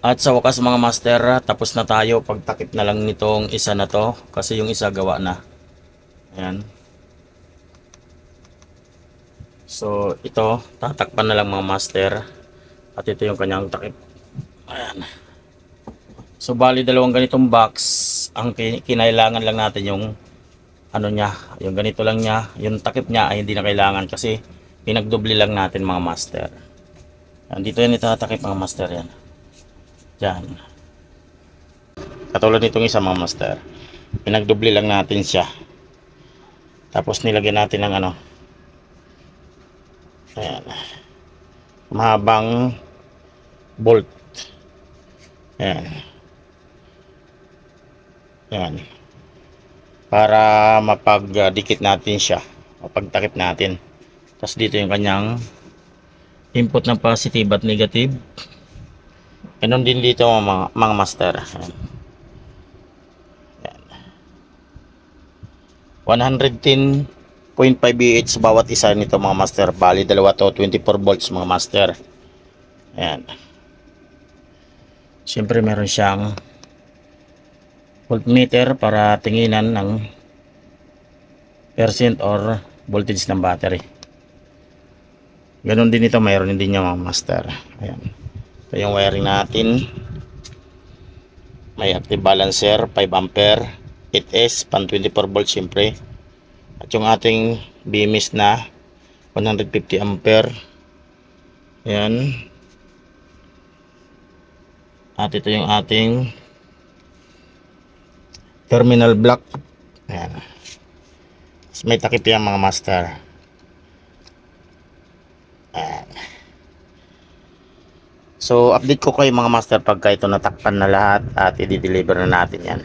At sa wakas mga master, tapos na tayo. Pagtakip na lang nitong isa na to. Kasi yung isa gawa na. Ayan. So ito, tatakpan na lang mga master. At ito yung kanyang takip. Ayan. So bali dalawang ganitong box. Ang kinailangan lang natin yung ano niya. Yung ganito lang niya. Yung takip niya ay hindi na kailangan kasi pinagdubli lang natin mga master. Ayan, dito yan itatakip mga master yan. Diyan. Katulad nitong isa mga master. Pinagdubli lang natin siya. Tapos nilagyan natin ng ano. Ayan. Mahabang bolt. Ayan. Ayan. Para mapagdikit natin siya. Mapagtakip natin. Tapos dito yung kanyang input ng positive at negative. Ganun din dito mga master. Ayan. 110.5 VH bawat isa nito mga master. Bali dalawa to 24 volts mga master. Ayan. Siyempre meron siyang voltmeter para tinginan ng percent or voltage ng battery. Ganon din ito, mayroon din niya mga master. Ayan. Ito yung wiring natin. May active balancer 5 ampere 8S pan 24 volts siyempre. At yung ating BMS na 150 ampere. Ayan. At ito yung ating terminal block. Ayan. May takip yan mga master. Ayan. So update ko kayo mga master pagka ito natakpan na lahat at i-deliver na natin yan.